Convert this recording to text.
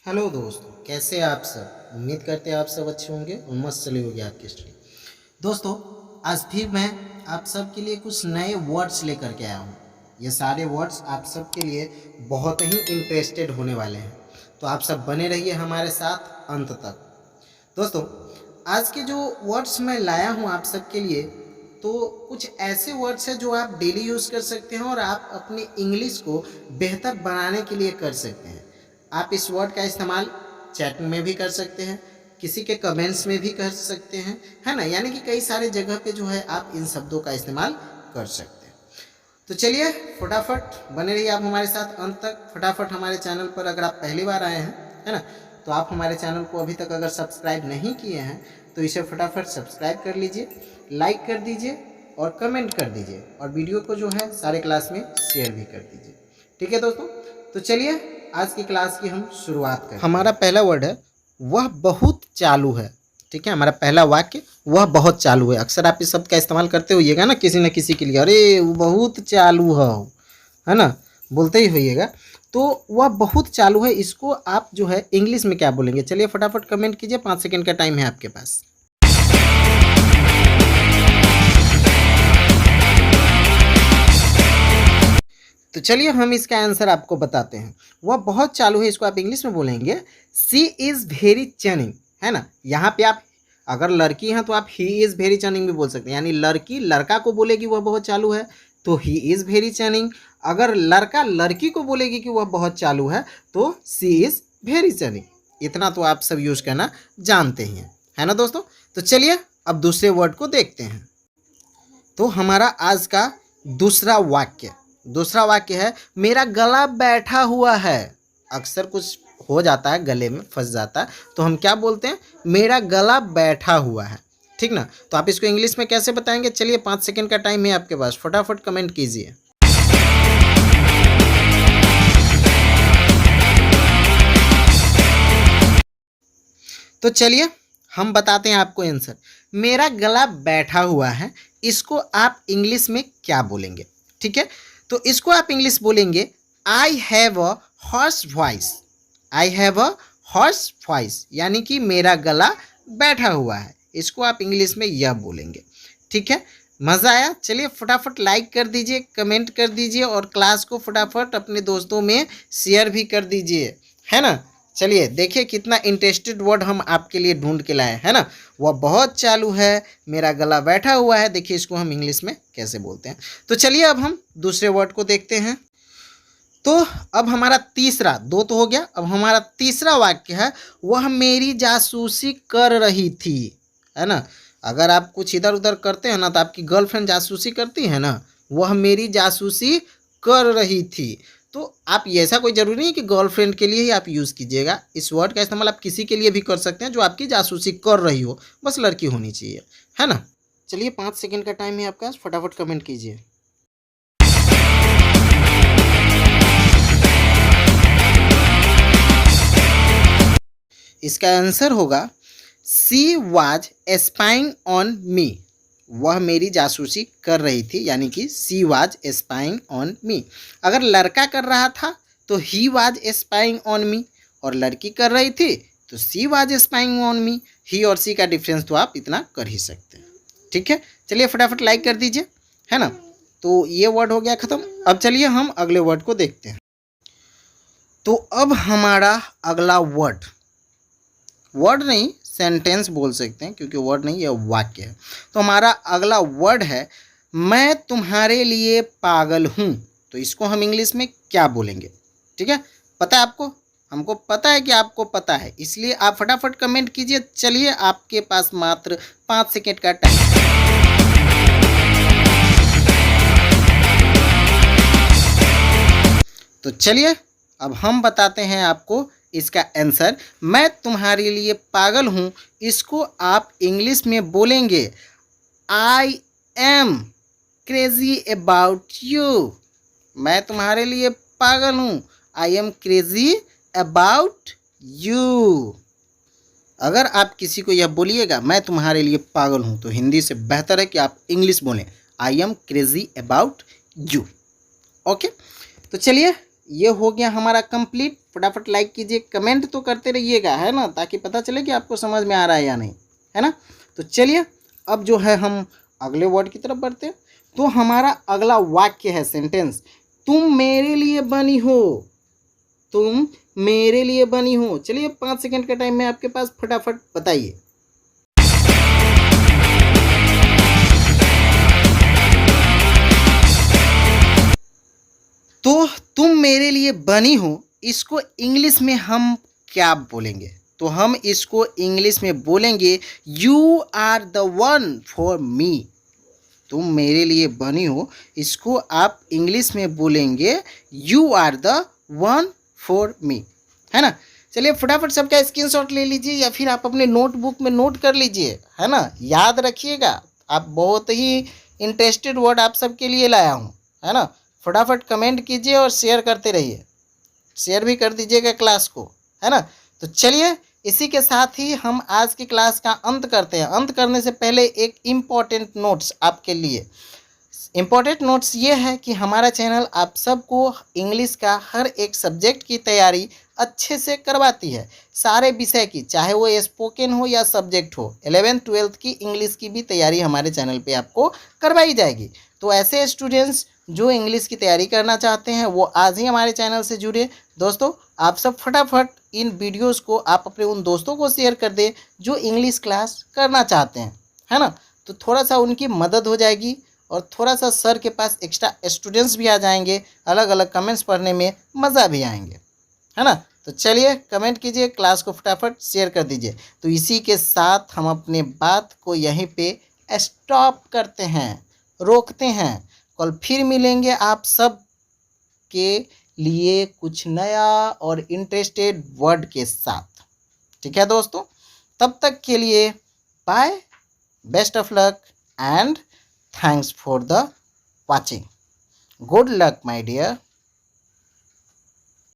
Hello दोस्तों, कैसे हैं आप सब। उम्मीद करते हैं आप सब अच्छे होंगे और मस्त चली होगी आपकी स्टडी। दोस्तों, आज फिर मैं आप सब के लिए कुछ नए वर्ड्स लेकर के आया हूँ। ये सारे वर्ड्स आप सब के लिए बहुत ही इंटरेस्टेड होने वाले हैं, तो आप सब बने रहिए हमारे साथ अंत तक। दोस्तों, आज के जो वर्ड्स मैं लाया हूँ आप सब के लिए, तो कुछ ऐसे वर्ड्स हैं जो आप डेली यूज़ कर सकते हैं और आप अपने इंग्लिश को बेहतर बनाने के लिए कर सकते हैं। आप इस वर्ड का इस्तेमाल चैट में भी कर सकते हैं, किसी के कमेंट्स में भी कर सकते हैं, है ना। यानी कि कई सारे जगह पे जो है आप इन शब्दों का इस्तेमाल कर सकते हैं। तो चलिए फटाफट बने रहिए आप हमारे साथ अंत तक। फटाफट हमारे चैनल पर अगर आप पहली बार आए हैं, है ना, तो आप हमारे चैनल को अभी तक अगर सब्सक्राइब नहीं किए हैं तो इसे फटाफट सब्सक्राइब कर लीजिए, लाइक कर दीजिए और कमेंट कर दीजिए, और वीडियो को जो है सारे क्लास में शेयर भी कर दीजिए। ठीक है दोस्तों, तो चलिए आज की क्लास की हम शुरुआत करें। हमारा पहला वर्ड है वह बहुत चालू है। ठीक है, हमारा पहला वाक्य वह बहुत चालू है। अक्सर आप इस शब्द का इस्तेमाल करते होइएगा ना किसी न किसी के लिए, अरे वो बहुत चालू है ना, बोलते ही होइएगा। तो वह बहुत चालू है, इसको आप जो है इंग्लिश में क्या बोलेंगे? चलिए फटाफट कमेंट कीजिए, 5 सेकंड का टाइम है आपके पास। तो चलिए हम इसका आंसर आपको बताते हैं। वह बहुत चालू है, इसको आप इंग्लिश में बोलेंगे सी इज़ वेरी चनिंग, है ना। यहाँ पे आप अगर लड़की हैं तो आप ही इज़ वेरी चनिंग भी बोल सकते हैं, यानी लड़की लड़का को बोलेगी वह बहुत चालू है तो ही इज़ वेरी चनिंग। अगर लड़का लड़की को बोलेगी कि वह बहुत चालू है तो सी इज़ वेरी चनिंग। इतना तो आप सब यूज़ करना जानते ही हैं, है ना दोस्तों। तो चलिए अब दूसरे वर्ड को देखते हैं। तो हमारा आज का दूसरा वाक्य है मेरा गला बैठा हुआ है। अक्सर कुछ हो जाता है, गले में फंस जाता है, तो हम क्या बोलते हैं? मेरा गला बैठा हुआ है। ठीक ना, तो आप इसको इंग्लिश में कैसे बताएंगे? चलिए 5 सेकंड का टाइम है आपके पास, फटाफट कमेंट कीजिए। तो चलिए हम बताते हैं आपको आंसर। मेरा गला बैठा हुआ है, इसको आप इंग्लिश में क्या बोलेंगे? ठीक है, तो इसको आप इंग्लिश बोलेंगे I have a horse voice. I have a horse voice, यानी कि मेरा गला बैठा हुआ है। इसको आप इंग्लिश में यह बोलेंगे। ठीक है, मज़ा आया? चलिए फटाफट लाइक कर दीजिए, कमेंट कर दीजिए और क्लास को फटाफट अपने दोस्तों में शेयर भी कर दीजिए, है ना। चलिए देखिए कितना इंटरेस्टेड वर्ड हम आपके लिए ढूंढ के लाए, है ना। वह बहुत चालू है, मेरा गला बैठा हुआ है, देखिए इसको हम इंग्लिश में कैसे बोलते हैं। तो चलिए अब हम दूसरे वर्ड को देखते हैं। तो अब हमारा तीसरा, दो तो हो गया, अब हमारा तीसरा वाक्य है वह मेरी जासूसी कर रही थी, है ना। अगर आप कुछ इधर उधर करते हैं ना तो आपकी गर्लफ्रेंड जासूसी करती है ना, वह मेरी जासूसी कर रही थी। तो आप ऐसा कोई ज़रूरी नहीं कि गर्लफ्रेंड के लिए ही आप यूज़ कीजिएगा। इस वर्ड का इस्तेमाल आप किसी के लिए भी कर सकते हैं जो आपकी जासूसी कर रही हो, बस लड़की होनी चाहिए, है ना। चलिए 5 सेकंड का टाइम है आपका, फटाफट कमेंट कीजिए। इसका आंसर होगा she was spying on me. वह मेरी जासूसी कर रही थी, यानी कि she was spying on me. अगर लड़का कर रहा था तो he was spying on me, और लड़की कर रही थी तो she was spying on me. He और सी का डिफरेंस तो आप इतना कर ही सकते हैं। ठीक है, चलिए फटाफट लाइक कर दीजिए, है ना। तो ये वर्ड हो गया ख़त्म। अब चलिए हम अगले वर्ड को देखते हैं। तो अब हमारा अगला वर्ड नहीं, सेंटेंस बोल सकते हैं, क्योंकि वर्ड नहीं, यह वाक्य है। तो हमारा अगला वर्ड है मैं तुम्हारे लिए पागल हूँ। तो इसको हम इंग्लिश में क्या बोलेंगे? ठीक है, पता है आपको? हमको पता है कि आपको पता है, इसलिए आप फटाफट कमेंट कीजिए। चलिए आपके पास मात्र 5 सेकेंड का टाइम है। तो चलिए अब हम बताते हैं आपको इसका आंसर। मैं तुम्हारे लिए पागल हूँ, इसको आप इंग्लिश में बोलेंगे I am crazy about you. मैं तुम्हारे लिए पागल हूँ, I am crazy about you. अगर आप किसी को यह बोलिएगा मैं तुम्हारे लिए पागल हूँ, तो हिंदी से बेहतर है कि आप इंग्लिश बोलें I am crazy about you. Okay, तो चलिए ये हो गया हमारा कंप्लीट। फटाफट लाइक कीजिए, कमेंट तो करते रहिएगा, है ना, ताकि पता चले कि आपको समझ में आ रहा है या नहीं, है ना। तो चलिए अब जो है हम अगले वर्ड की तरफ बढ़ते हैं। तो हमारा अगला वाक्य है सेंटेंस, तुम मेरे लिए बनी हो, तुम मेरे लिए बनी हो। चलिए 5 सेकंड का टाइम है आपके पास, फटाफट बताइए। तो तुम मेरे लिए बनी हो, इसको इंग्लिश में हम क्या बोलेंगे? तो हम इसको इंग्लिश में बोलेंगे you are the one for me. तुम मेरे लिए बनी हो, इसको आप इंग्लिश में बोलेंगे you are the one for me, है ना। चलिए फटाफट सबका स्क्रीनशॉट ले लीजिए या फिर आप अपने नोटबुक में नोट कर लीजिए, है ना। याद रखिएगा, आप बहुत ही इंटरेस्टेड वर्ड आप सबके लिए लाया हूँ, है ना। फटाफट कमेंट कीजिए और शेयर करते रहिए, शेयर भी कर दीजिएगा क्लास को, है ना। तो चलिए इसी के साथ ही हम आज की क्लास का अंत करते हैं। अंत करने से पहले एक इम्पॉर्टेंट नोट्स आपके लिए। इम्पॉर्टेंट नोट्स ये है कि हमारा चैनल आप सबको इंग्लिश का हर एक सब्जेक्ट की तैयारी अच्छे से करवाती है, सारे विषय की, चाहे वो स्पोकन हो या सब्जेक्ट हो। 11th 12th की इंग्लिश की भी तैयारी हमारे चैनल पे आपको करवाई जाएगी। तो ऐसे स्टूडेंट्स जो इंग्लिश की तैयारी करना चाहते हैं वो आज ही हमारे चैनल से जुड़े। दोस्तों आप सब फटाफट इन वीडियोस को आप अपने उन दोस्तों को शेयर कर दें जो इंग्लिश क्लास करना चाहते हैं, है ना। तो थोड़ा सा उनकी मदद हो जाएगी और थोड़ा सा सर के पास एक्स्ट्रा स्टूडेंट्स भी आ जाएंगे, अलग अलग कमेंट्स पढ़ने में मज़ा भी आएंगे, है ना। तो चलिए कमेंट कीजिए, क्लास को फटाफट शेयर कर दीजिए। तो इसी के साथ हम अपने बात को यहीं पे स्टॉप करते हैं, रोकते हैं। कल फिर मिलेंगे आप सब के लिए कुछ नया और इंटरेस्टेड वर्ड के साथ, ठीक है दोस्तों। तब तक के लिए bye, best of luck and thanks for the watching. Good luck my dear.